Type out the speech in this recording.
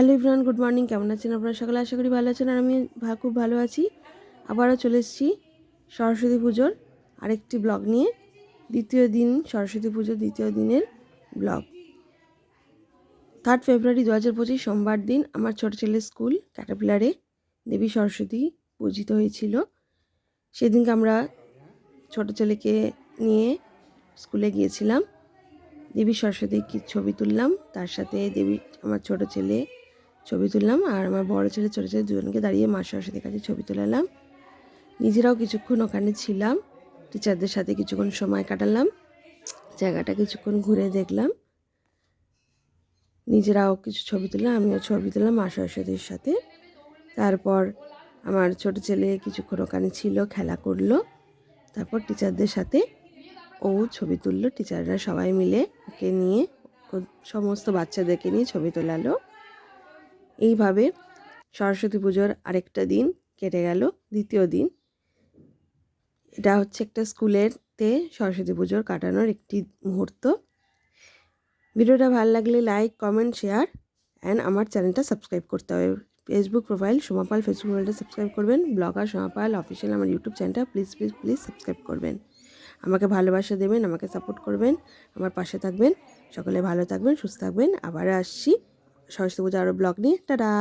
Hello everyone, good morning. কেমন আছেন আপনারা সকলে? আশা করি ভালো আছেন। আর আমি খুব ভালো আছি। আবারও চলে এসেছি সরস্বতী পুজোর আরেকটি ব্লগ নিয়ে। দ্বিতীয় দিন, সরস্বতী পুজোর দ্বিতীয় দিনের ব্লগ। 3 ফেব্রুয়ারি 2025 সোমবার দিন আমার ছোটো ছেলের স্কুল ক্যাটারপিলারে দেবী সরস্বতী পূজিত হয়েছিল। সেদিনকে আমরা ছোটো ছেলেকে নিয়ে স্কুলে গিয়েছিলাম। দেবী সরস্বতীর কি ছবি তুললাম, তার সাথে আমার ছোটো ছেলে ছবি তুললাম, আর আমার বড় ছেলে ছোটো ছেলে দুজনকে দাঁড়িয়ে মা সরস্বতীর কাছে ছবি তুলালাম। নিজেরাও কিছুক্ষণ ওখানে ছিলাম, টিচারদের সাথে কিছুক্ষণ সময় কাটালাম, জায়গাটা কিছুক্ষণ ঘুরে দেখলাম, নিজেরাও কিছু ছবি তুললাম, আমিও ছবি তুললাম মা সরস্বতীর সাথে। তারপর আমার ছোটো ছেলে কিছুক্ষণ ওখানে ছিল, খেলা করলো। তারপর টিচারদের সাথে ও ছবি তুললো। টিচাররা সবাই মিলে ওকে নিয়ে, সমস্ত বাচ্চাদেরকে নিয়ে ছবি তোলালো। এইভাবে সরস্বতী পুজোর আরেকটা দিন কেটে গেল, দ্বিতীয় দিন। এটা হচ্ছে একটা স্কুলেরতে সরস্বতী পুজোর কাটানোর একটি মুহূর্ত। ভিডিওটা ভালো লাগলে লাইক, কমেন্ট, শেয়ার অ্যান্ড আমার চ্যানেলটা সাবস্ক্রাইব করতে হবে। ফেসবুক প্রোফাইল সোমা পাল, ফেসবুক প্রোফাইলটা সাবস্ক্রাইব করবেন। ব্লগার সোমা পাল অফিসিয়াল আমার ইউটিউব চ্যানেলটা প্লিজ প্লিজ প্লিজ সাবস্ক্রাইব করবেন। আমাকে ভালোবাসা দেবেন, আমাকে সাপোর্ট করবেন, আমার পাশে থাকবেন। সকলে ভালো থাকবেন, সুস্থ থাকবেন। আবার আসছি সরস্বতী পুজো আরও ব্লগ নিয়ে। টাটা।